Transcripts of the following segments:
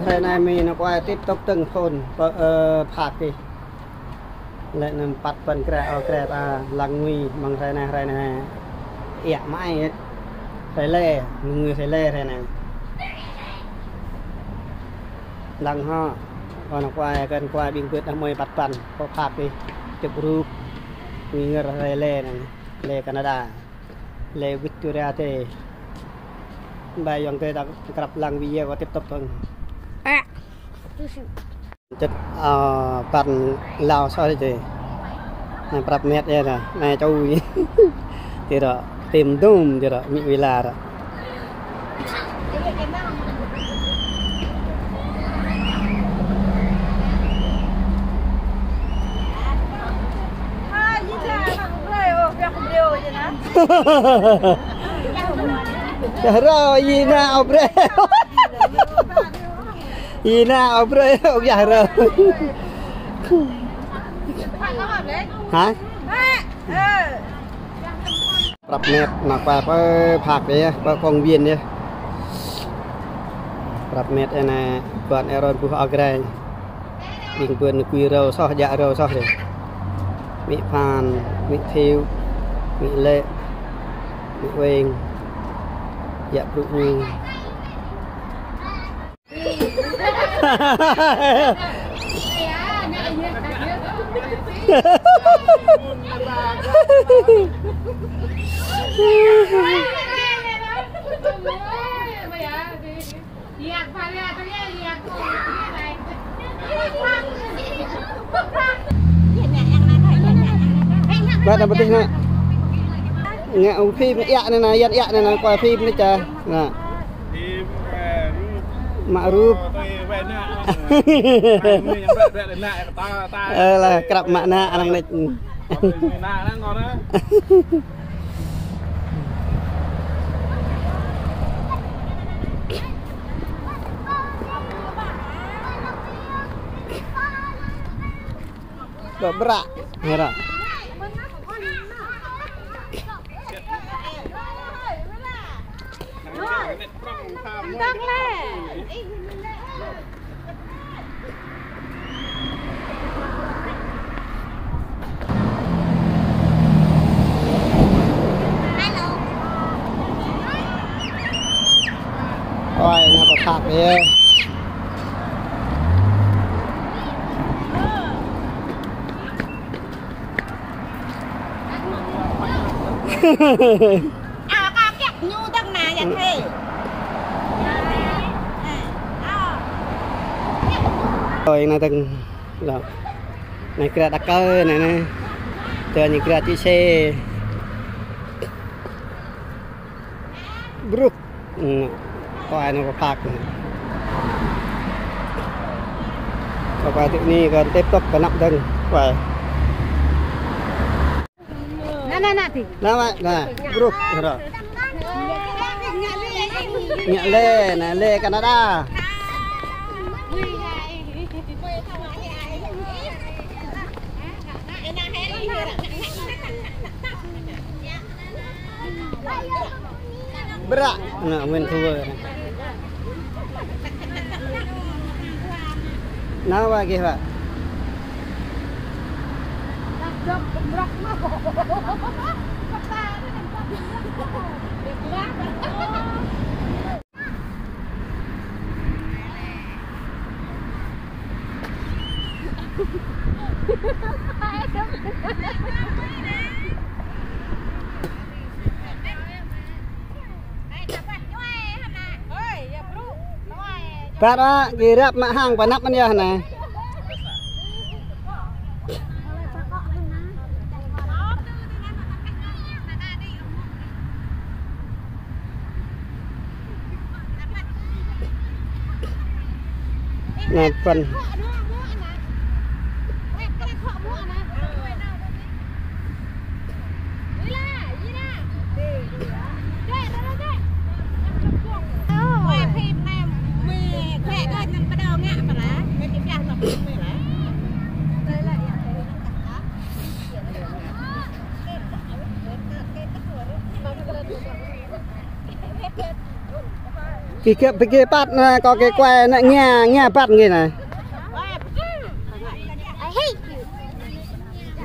thế này mình nó qua tiếp tục từng thôn phạt đi lại nằm bắt phần kẹt lăng nguy bằng thế này ẻ mãi thấy lê người thấy lê thế này lăng ho còn nó qua gần qua biên quyết đang mời bắt phần có phạt đi chụp rúp người thấy lê này lê Canada lê Victoria thì bài yang tôi đã gặp lăng video và tiếp tục thôi chất phần lao sao thế này bật mét đây nè này châu thì đó tìm đúng thì đó bị vì là đó rồi gì nào bre gì nào bre ông già rồi hảรับเน็ตหนักกว่าไปผักเลยไปกองเวียนเนี่ยรับเน็ตไอ้น่ะก่อนไอ้รอนผู้เอากระไรวิ่งเปิดคุยเราซ้อยาเราซ้อเลยมีพานมีทิวมีเละมีเวงอยากปลุกมือBạn làm gì nè? Nghe ông phim dạ này này, dạ này này, qua phim đấy cha. Nè. Mạ rúp. Là cặp mạ na ăn này. Berak, merah. Rồi, nó có thạc đi. Có kẹt nhu tầng nào vậy thì rồi này từng này kia đặc cơ này này từ những kia chi xe brook có ai nó có phạt có qua tự nhiên còn tiếp tục có nặng từng phải nè nè brook rồi nhẹ lê này lê Canada berak nah main cover nah lagi pak Phát á, ghi rap mã hàng và nắp bên nhà này. Này phần cái bắt có cái que nó nghe bắt nghe này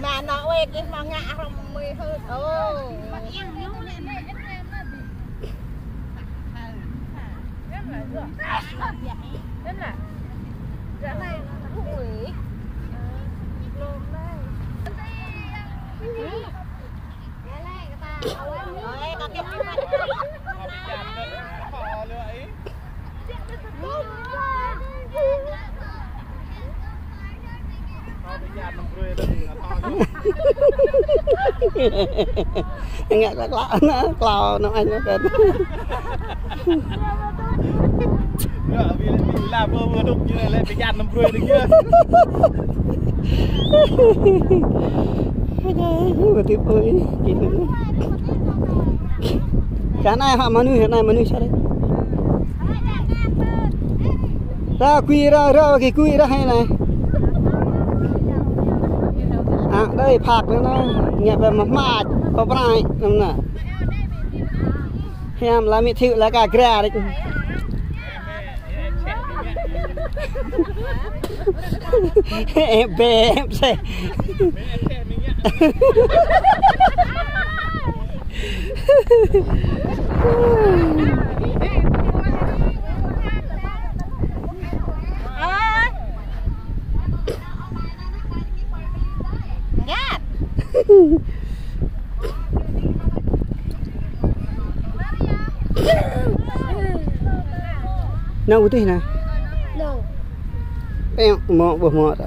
mà nó quê cái mà ngã không mới hơn nghe nó anh nó cần là vừa đục như này lại phải dàn 50 được chưa? Vừa tiếp ơi cái này họ manu hiện nay manu sao đấy ra quy ra cái quy ra hay này à đây phạt nó nghe về mà mát có bài nằm nè em là mỹ thiệu là cả gra đấy em về em sẽ nào tí nè em mọ bờ mọ đó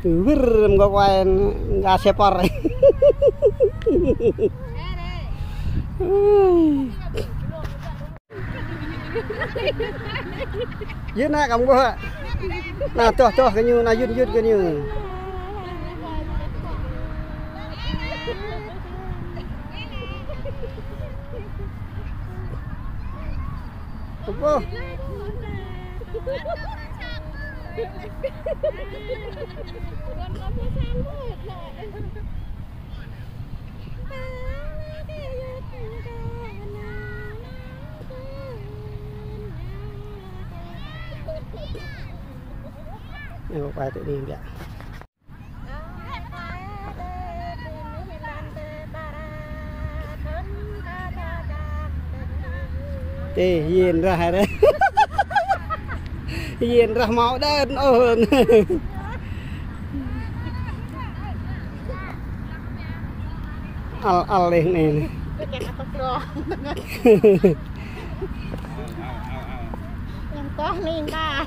từ vứt có quay ra xe par này dưới na cầm qua na to cái như na dứt cái như Apa? Ini apa itu ini enggak? Tê hiền ra đấy hiền ra máu đơn ơn al lên này yang toh nih ta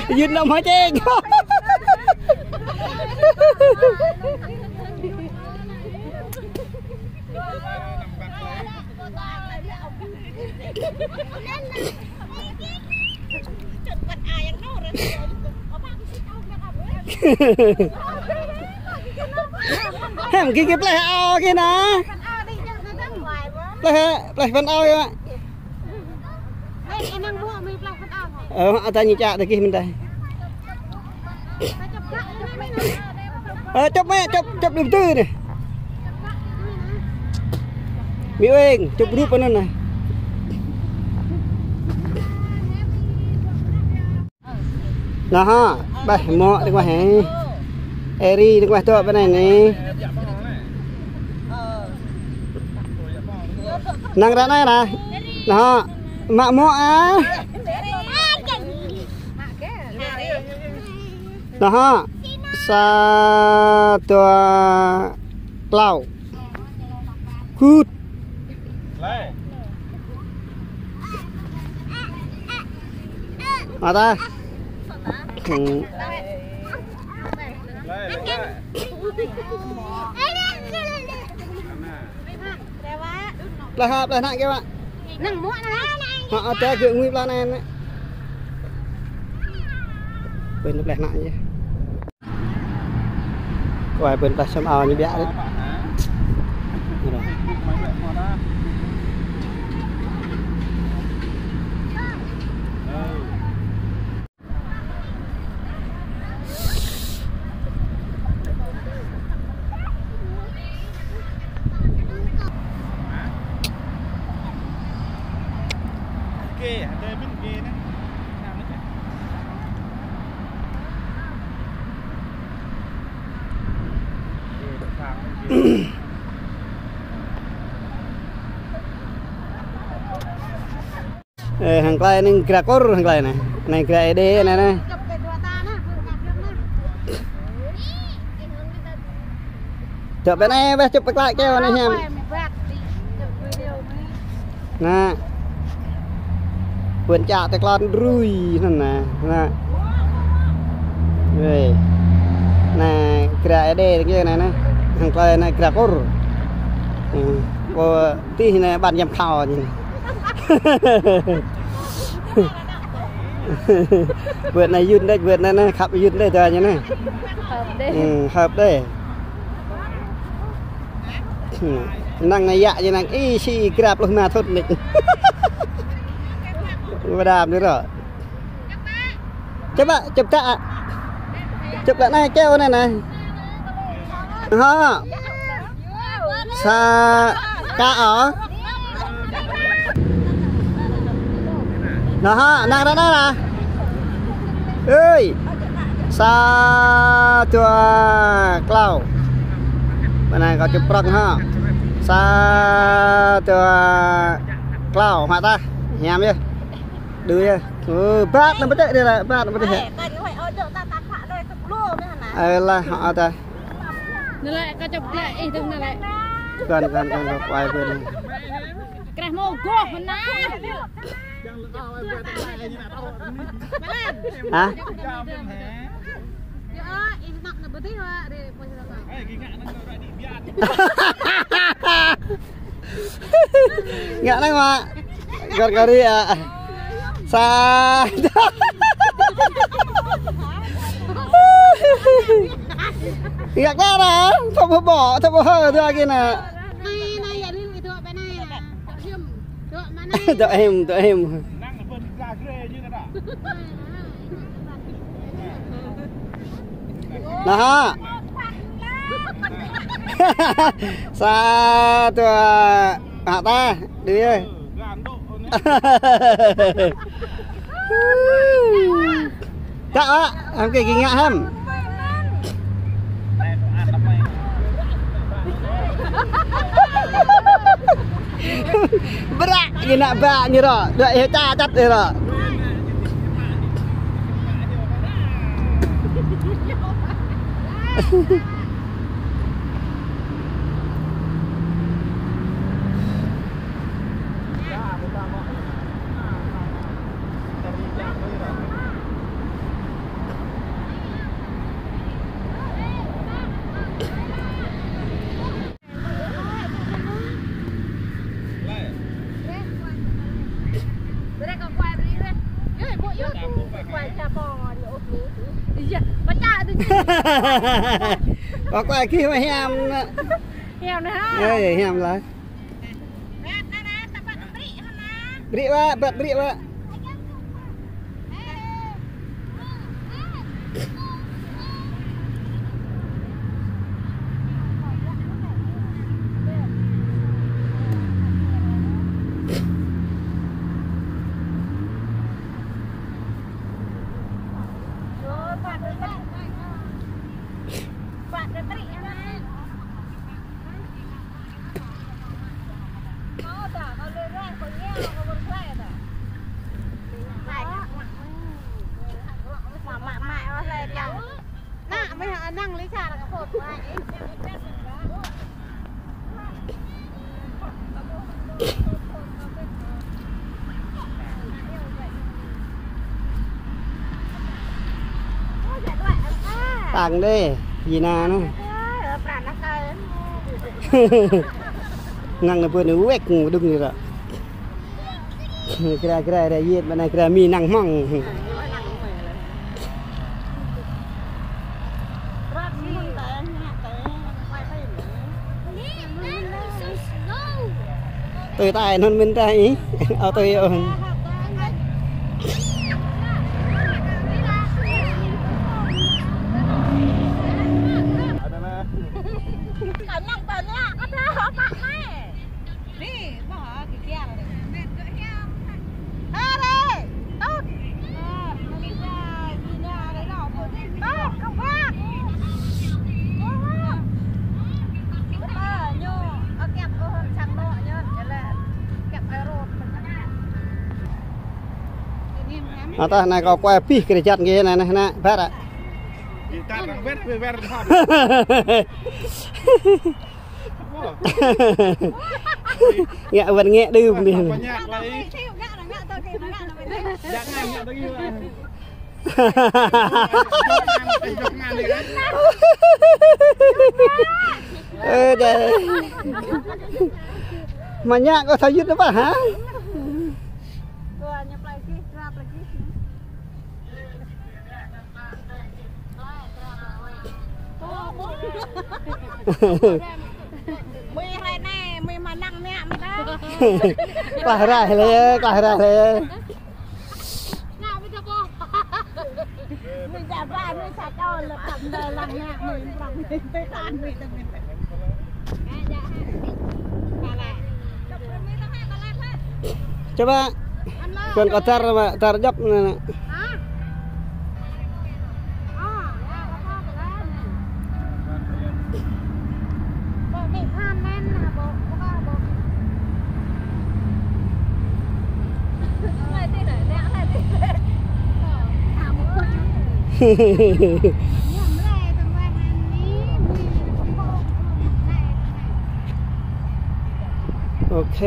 Duyên đâu mà chết em cái plei ao kia nè plei phần ao vậy ta như cha đây kia mình đây chụp mẹ chụp đường tư này miêu eng chụp rúp bên này đó ha bài mọ đi qua hè eri đi qua chỗ bên này này năng ra này nè đó mạ mọ á đó sa tua clau cút mà ta là hợp là nặng các bạn họ té gượng nguyên lan em đấy bên lúc đẹp nặng chứ ngoài bên ta xem ao như bé đấy hàng cây này kira kor hàng cây này kira ede này chụp bên này về chụp lại keo này em nè vườn trà tây con rui nè về nè kira ede kia này nè hàng cây này kira kor cô tí này bạn nhầm khảo gì vườn này duyên đây vườn này nó khắp duyên đây thôi như này hợp đây năng này dạ như năng y si grab luôn mà thôi mình và đàm nữa rồi chụp bạn này keo này này ha sa cá ở đó nàng đó nè ơi sa chùa clau bên này có chụp răng ha sa chùa clau mà ta nhảm chưa đưa bát nó mới đây là bát nó mới đây là họ ta nó lại có chụp lại ý tưởng này lại gần quay bên này cái mồ cô mình ná hả ngạ này mà gần đi à xa ngạ ra nè không bỏ hơi ra kia nè tụi em đó xa tụi hạ ta đi ơi chắc á em cái ngạ hem berak gina bak ni ro dak hecat cat ni ro có quay kia mà hèm này ha ơi hèm lại beri wa beri wa năng lấy trà là cái phột của anh ấy. tặng đi gì nào nó năng là vừa nó quét đừng rồi cái đây gì bên này cái mi năng măng tôi tay nó bên tay ở tôi Hãy ta này có quay pi cái chặt nghe này nè phát ạ Cắt bằng vết về vết thọt. Nghe vẫn nghe đơm đi. Mà nhạc có thấy dứt đó bà hả? Mày hay nè, mày mà nặng nè mày đó. Quay ra lên. Nào bây giờ bố. Mình giả ra mình sạch ơi là cầm đời lằng nè, mình bằng mình tới tàn mình tụi mình. Dạ. Bà lại. Coba con có tar dấp nè. Ok.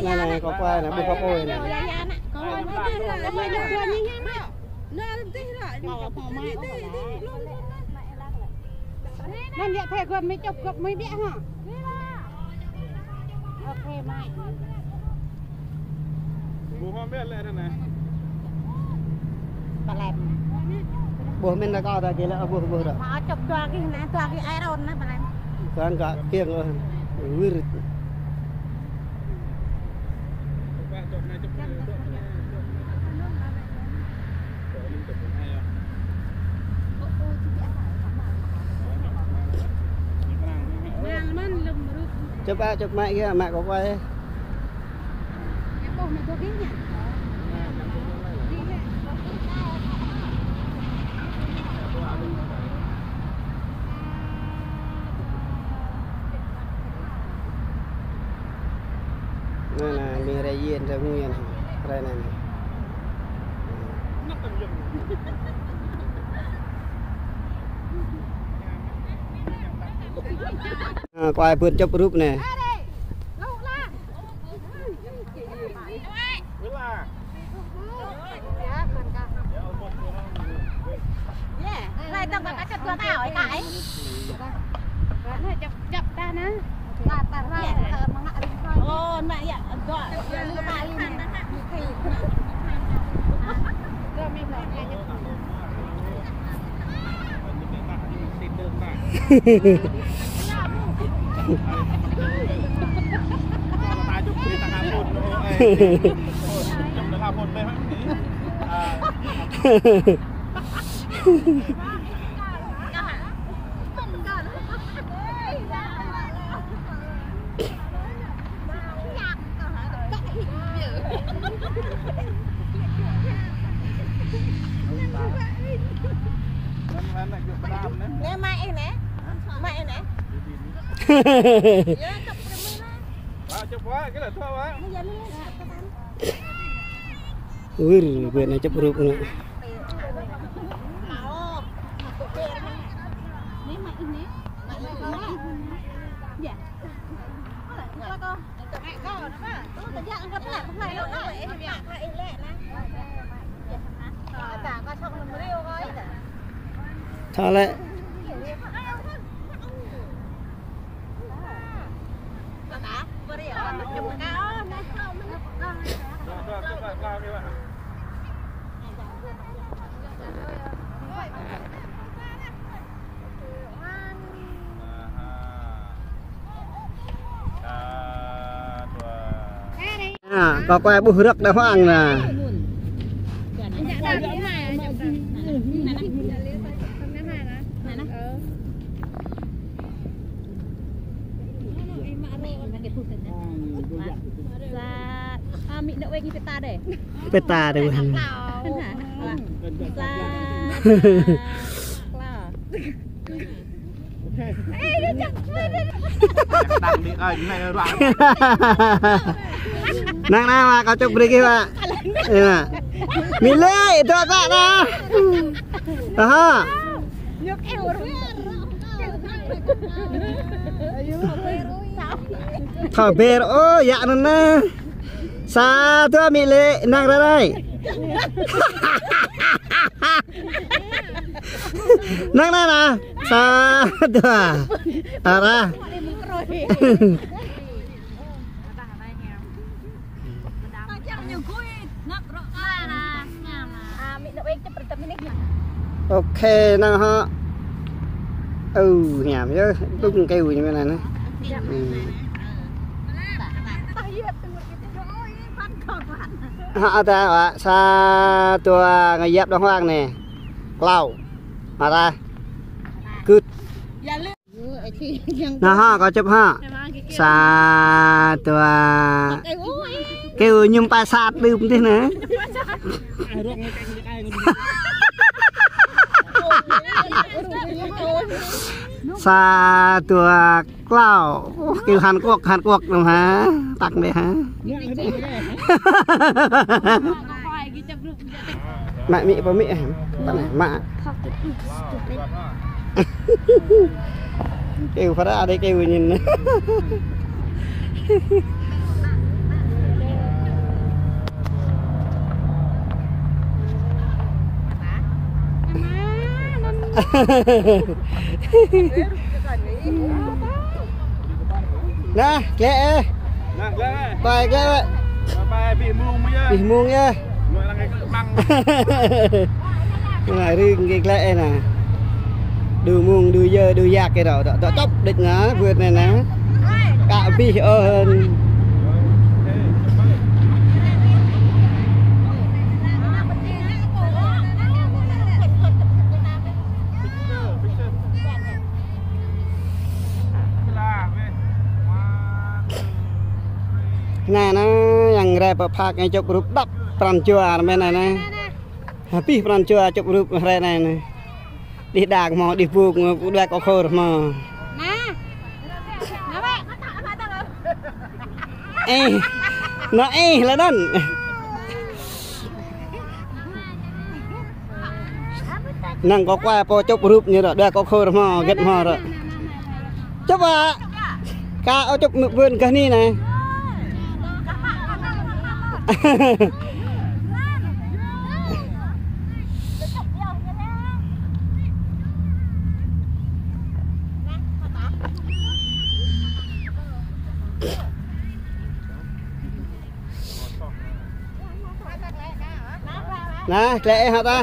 Này có qua nè, bút ôi nè. Nên địa thể gần mới chụp gập mới bẽ hả? Ok mày. Bố không biết lên đây này. Bà làm. Bố mình đã có ra kia là bố rồi. Mà chụp cho cái iron đó bà làm. Con cả kiêng rồi. Virus. Chụp mẹ kia, mẹ có quay. Này là mình ra yên ra nguyên này này. Quay vượt chụp rúp này. Này tao bắt chụp cho tao ấy cái. Chụp ta nữa. Ta ra mà ngại đi coi. Ô mẹ ạ, gọi lưu bài đi nè. Rồi mình phải nghe nhá. Ta chụp đi ta hàm hồn rồi. Chụp được hàm hồn bên hả? Nè mày nè. Mày nè. Chụp quá, cái là thua quá. Ui, quyền này chụp rúp nữa. Thôi lại. Có quay bù rắc đã hoang nè. Mị nậu anh peta để. Peta đây bukan. đằng đi ơi này rồi nang na mà kau cuk beri pak milih itu apa na aha nhục eo thở bề ô dạ nó na sa thưa milih nang ra đây nang na na sa thưa ra ok nào họ nhảm chứ đúng kêu như thế này nữa họ ta ạ xa tua người dẹp đông hoang nè lau mà ta cứ nào họ có chụp ha xa tua kêu nhung pa sạt đơm thế nữa xa tua cloud kêu Hàn Quốc đúng hả tặng đấy hả mẹ mị vào mị bạn này mạ kêu phát ra đây kêu nhìn nè kệ bài kệ bài bị muông nha người là ngày băng này riêng cái lệ nè đưa muông đưa dơ đưa giặc cái đó đó chốc định ngã vượt này nè cả bi ơn nè nó yang ra phạt ngay chụp rụp đắp pran chua bên này nè happy pran chua chụp rụp này này đi đạc mò đi vuông đạc có khô mà nó là đơn năng có qua po chụp rụp như đó đạc có khô mà gật mò rồi chụp à cá ở chụp vườn cái này này nè lệ hả ta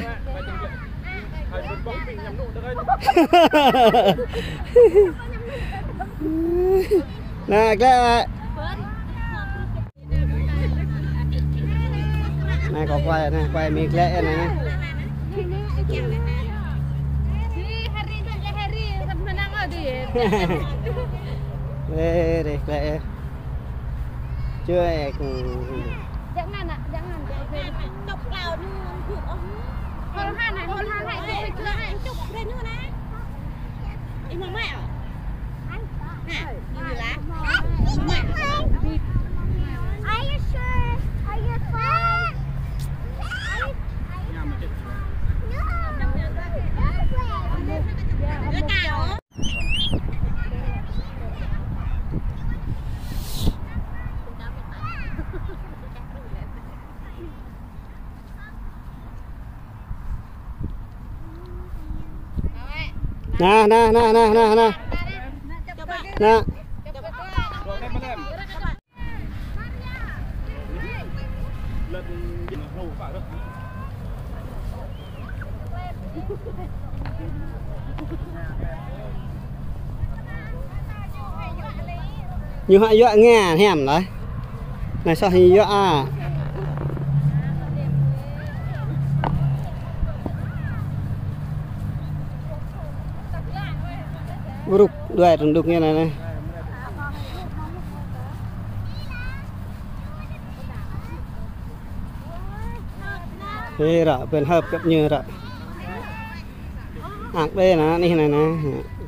nè lệ này có quay mì lệ này đây lệ chưa jangan cục lao như cục ông hôn han này cục đây nữa nè im mà mẹ nè như lá Are you sure? Are you fine? nè như họ dọa nghe hẻm đấy này sao hình dọa à rục đuôi đục như này này thế rồi bên hợp cấp như rồi ạc đây nè ní này nè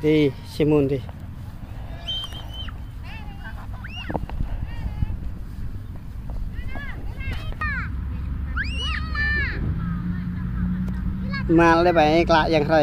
đi xem môn đi mà lấy bài lạយ៉ាងไร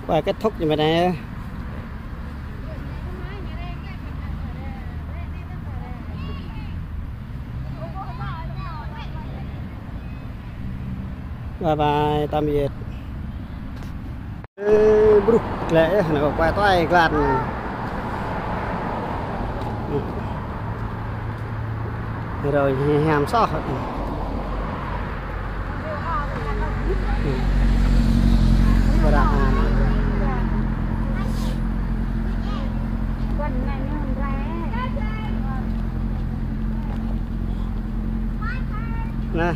và kết thúc như vậy này bye bye tạm biệt bực lẽ nó quay toai gạt rồi hàm xót nè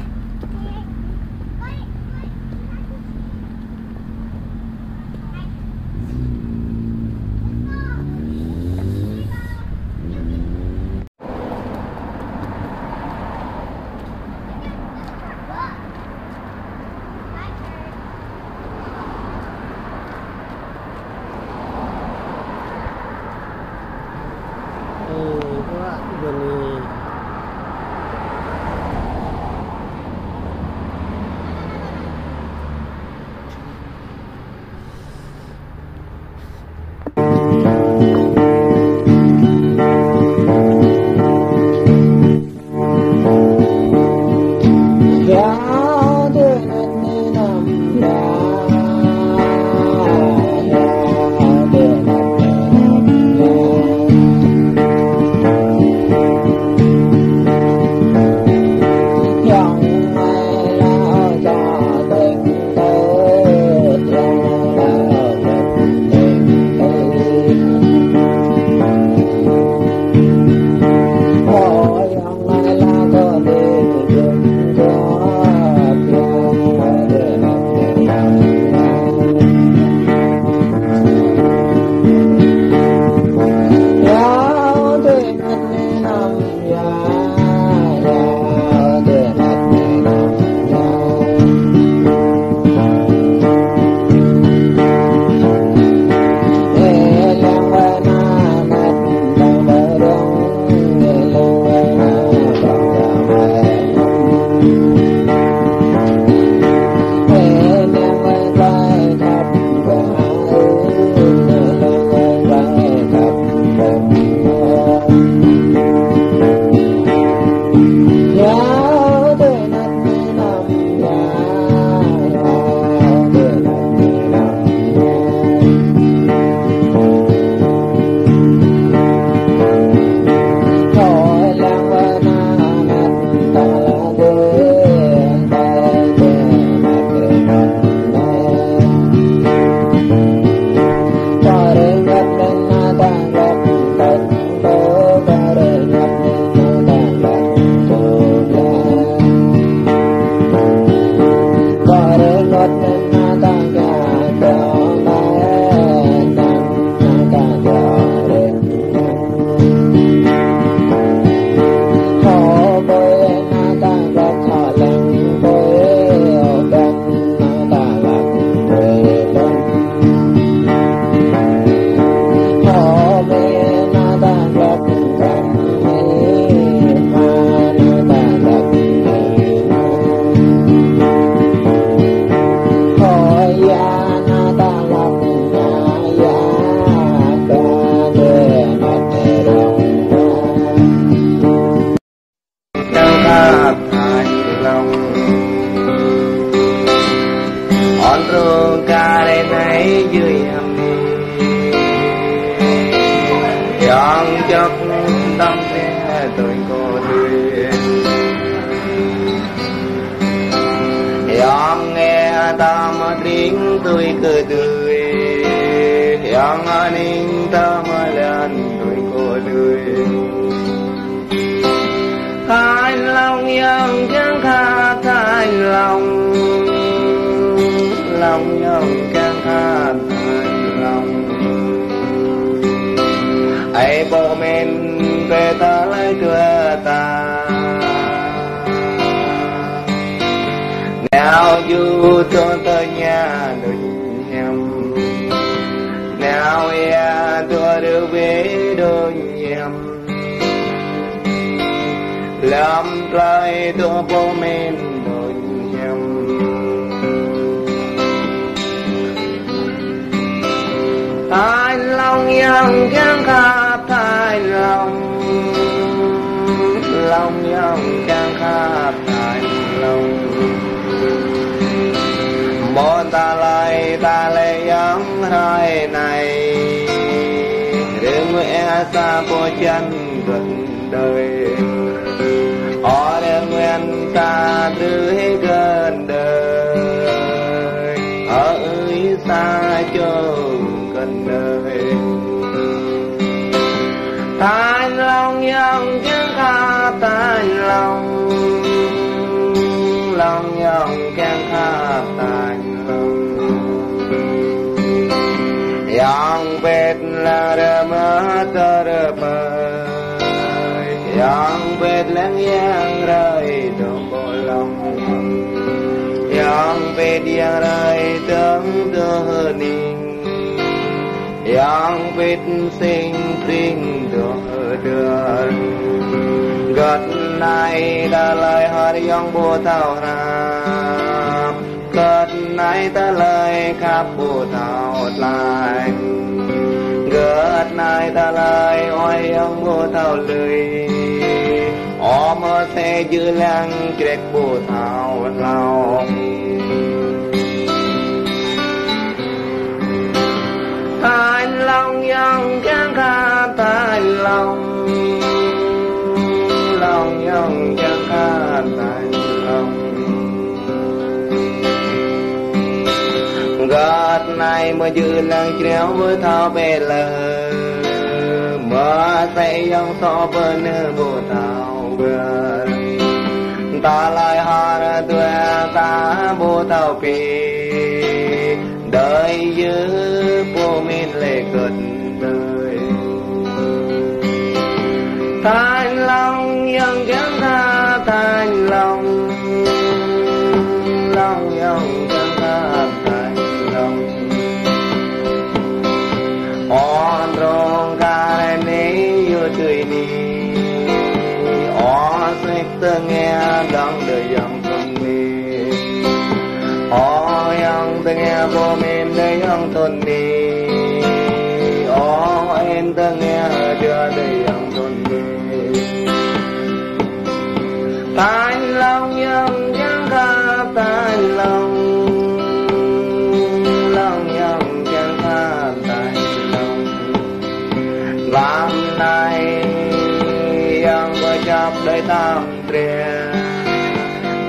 Long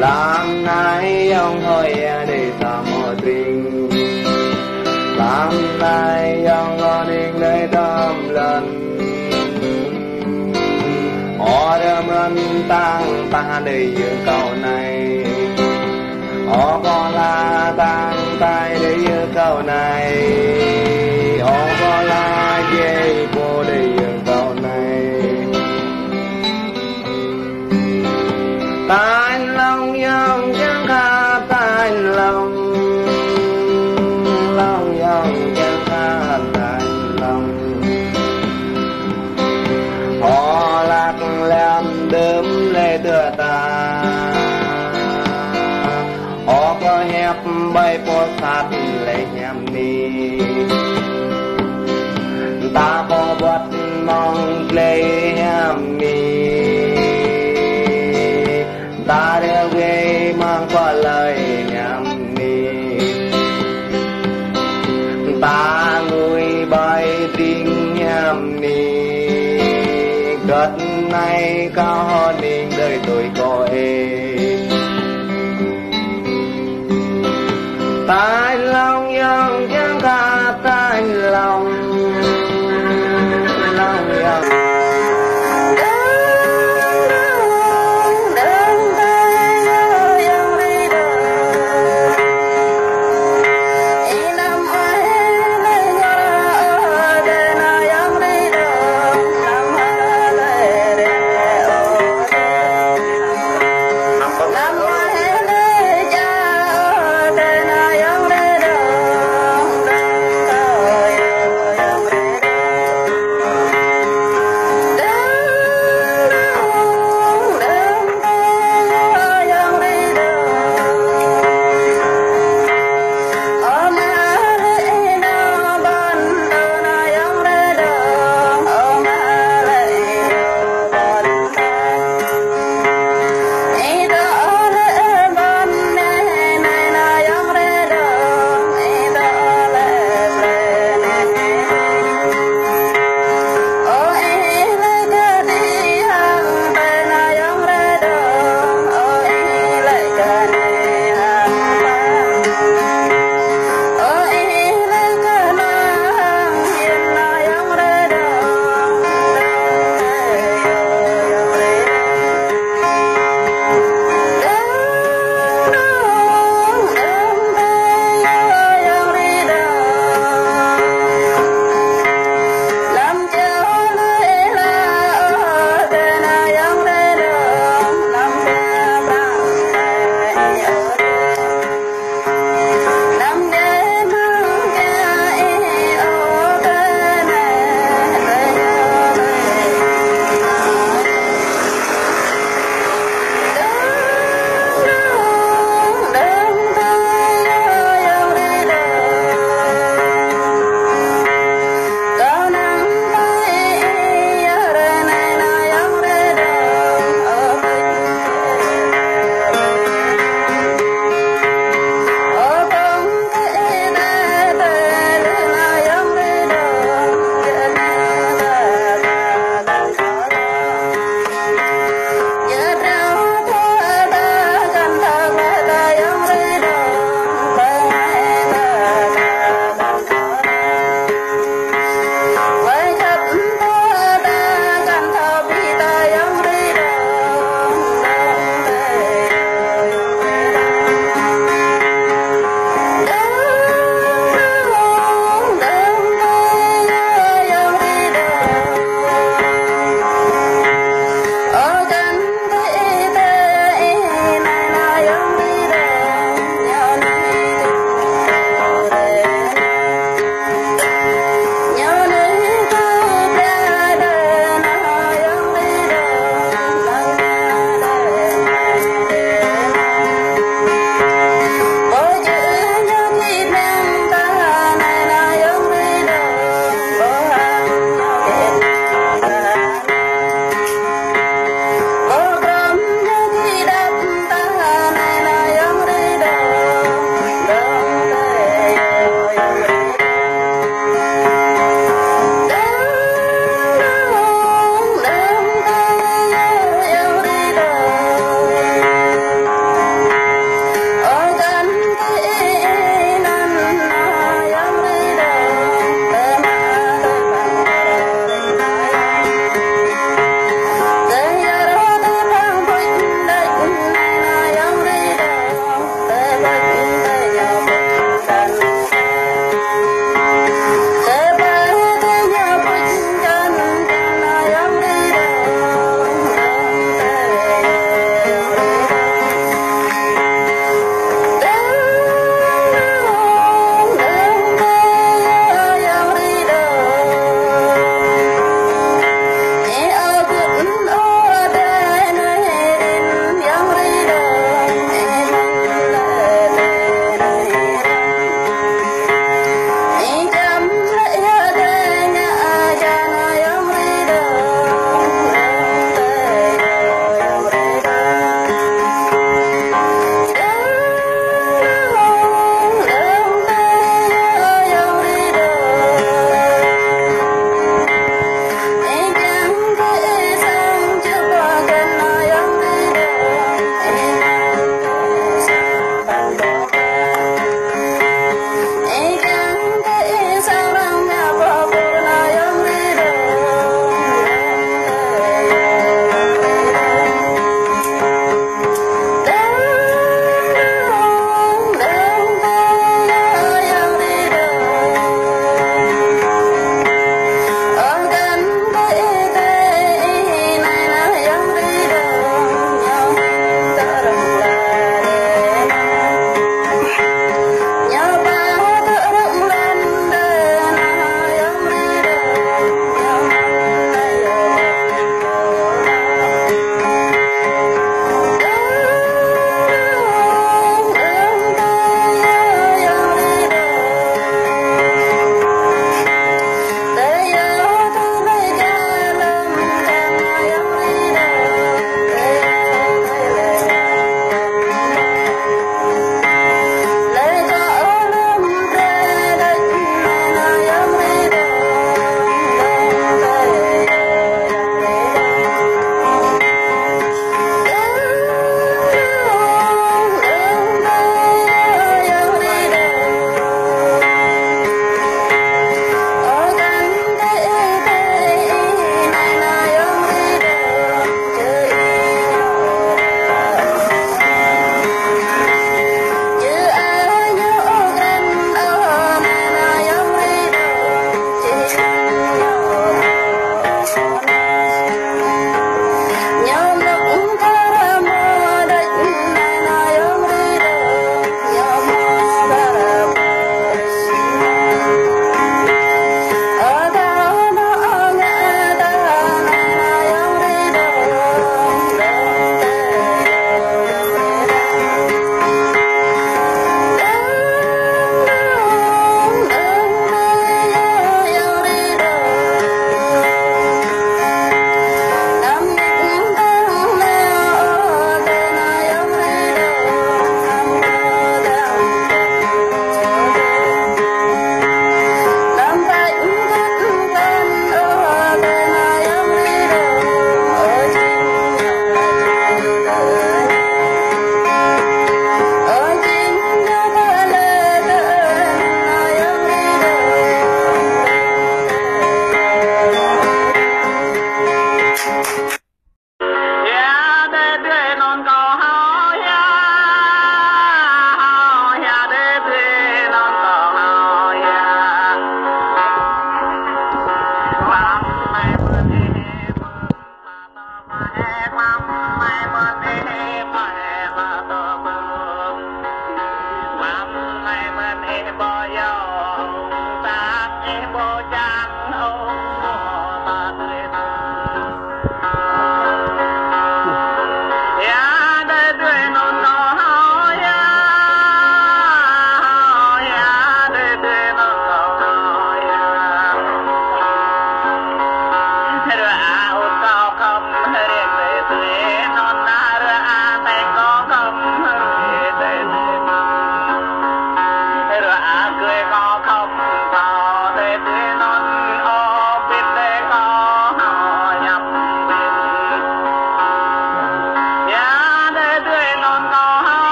làm nay ông thôi để ta mò tình làm nay ông lo đình để tâm lần họ đâm ân tăng ta để dương cầu này họ có là tăng tay để dương cầu này họ có là dây vô để dương cầu này tan lòng dòng chẳng khá tan lòng dòng chẳng khá tan lòng họ lạc làm đớm lê đưa ta họ có hẹp bay bó sát lê nhằm ni ta có bật mong lê nhằm ni ta đều về mang qua lời nhằm ni ta người bay tình nhằm ni cất này cao hơn nên đời tôi có tai lòng dòng chẳng cả tai lòng dòng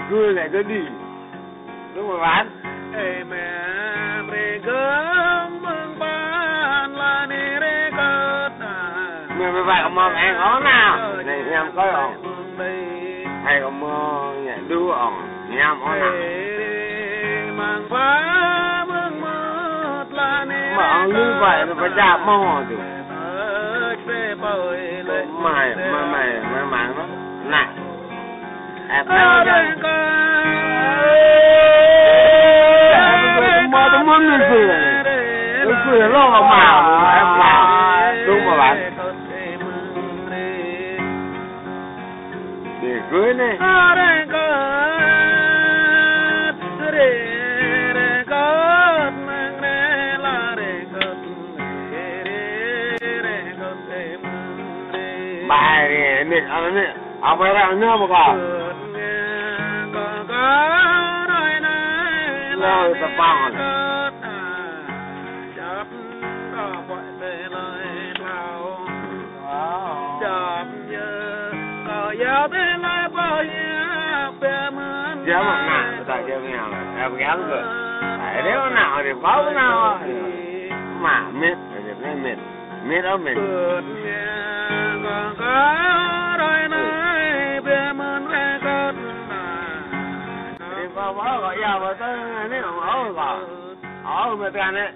Cười này cứ đi đúng rồi bạn ê mẹ rê gớm mừng ban là nê rê cất mẹ phải mong em có nào này em có không hay có mơ nhẹ đu ỏng em có nào mang phá mừng mơ là nê mà ông như vậy nó phải chạm mò chứ mày nó nặng em nói mà tôi muốn lên cười lo mà em làm đúng mà bạn để cưới này bài này ông phải làm nữa mà con rồi tập bằng giờ mà nào tại giờ nghèo là em gán rồi tại nếu nào thì có cái nào mà mệt thì cái mệt đó mệt có bỏ gọi giờ mà tới nếu mà ở mà tiền đấy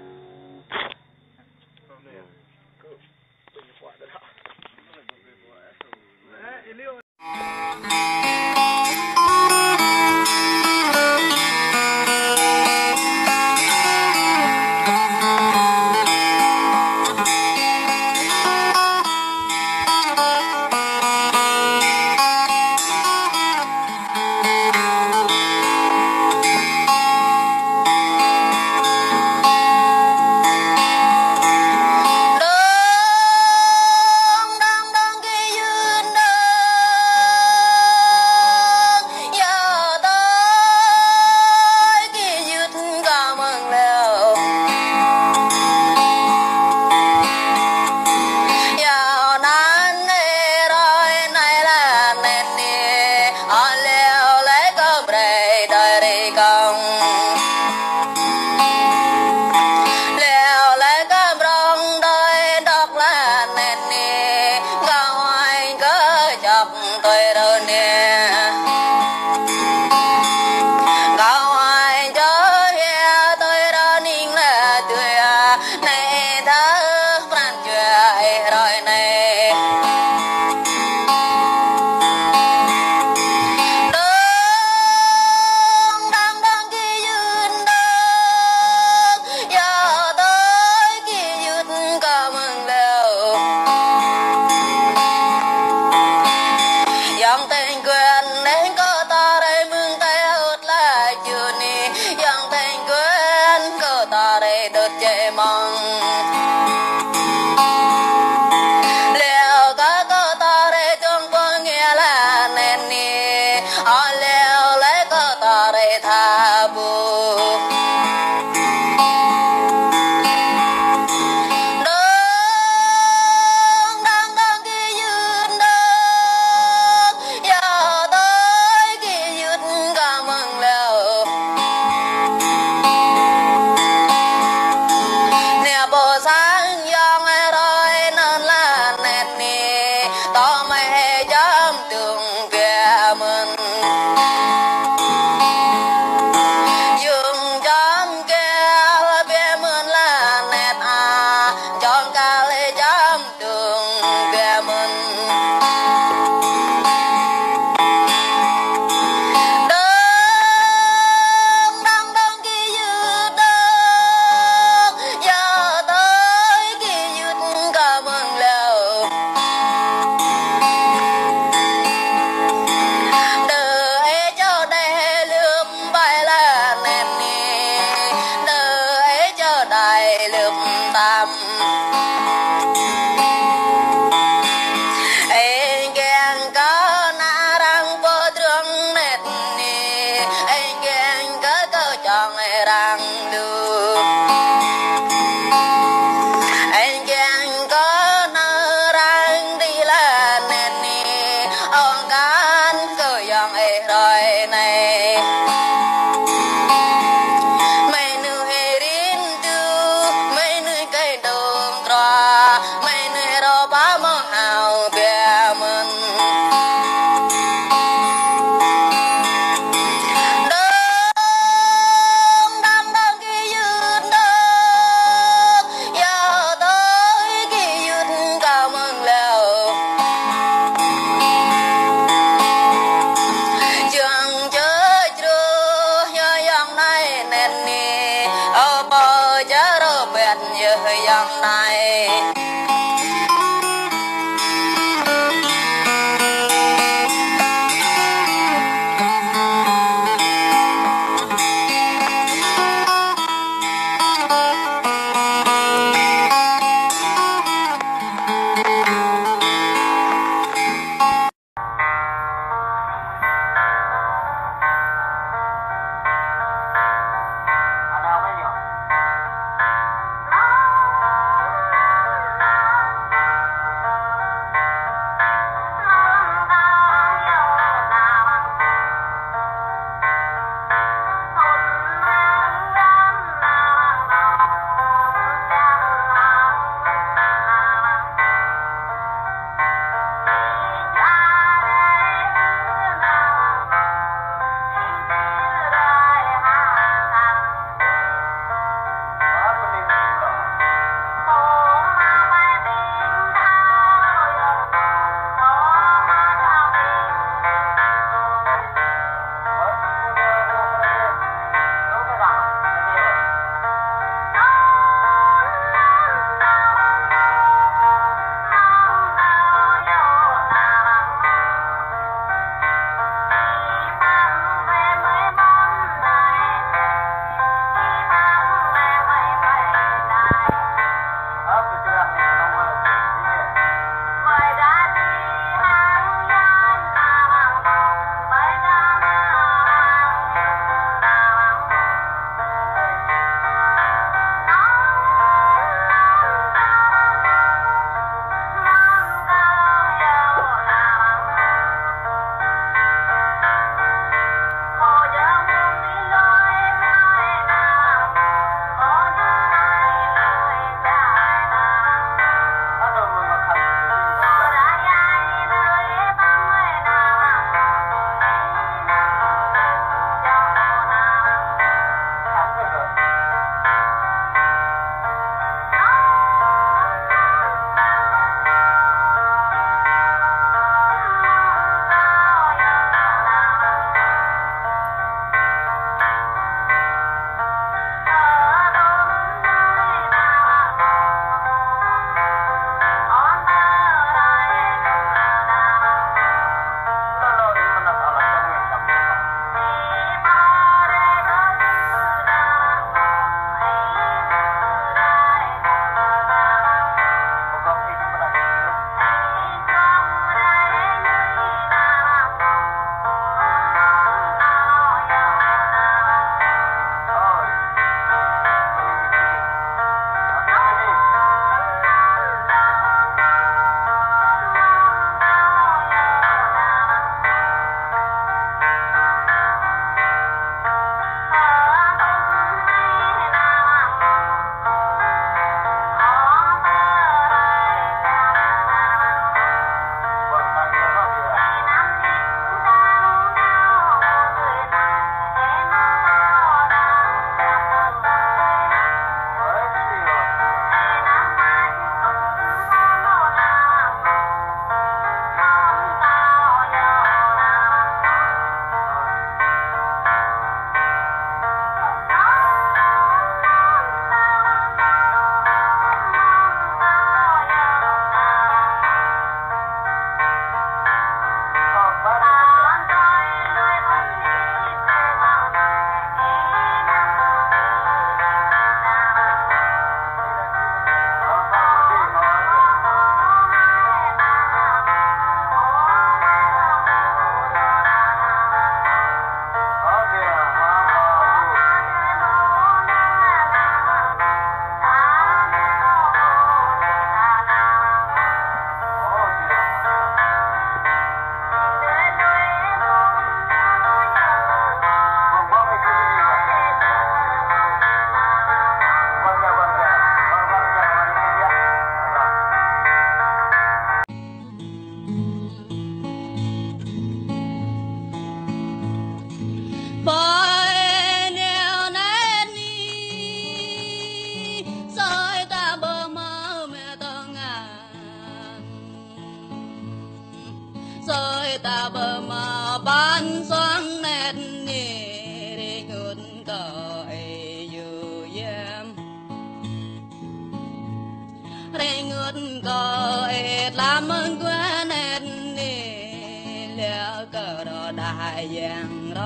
ได้อย่างไร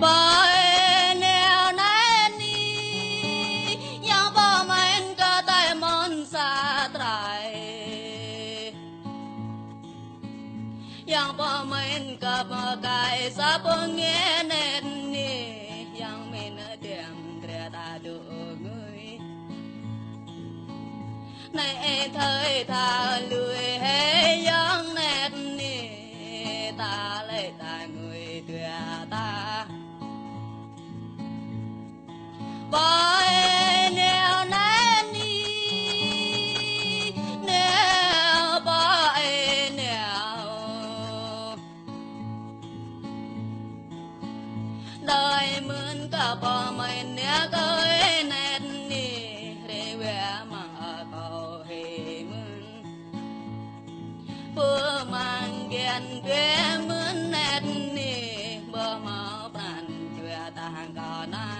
bởi nẻo nét ní yang bỏ mình cơ tay món xa trải yang bỏ mình cơ mơ cài xa bông nghe nét ní yang mình điểm trẻ ta được người này thời ta lười hay yang nét ní ta lấy ta người tuổi ta bởi nẻo nét ní nẻo bởi nẻo đời mướn cả bỏ mình nẻ cơi nét ní để về mà cầu hề mướn bữa mang ghen về mướn nét ní bữa mà bàn chuyện ta hàng cò na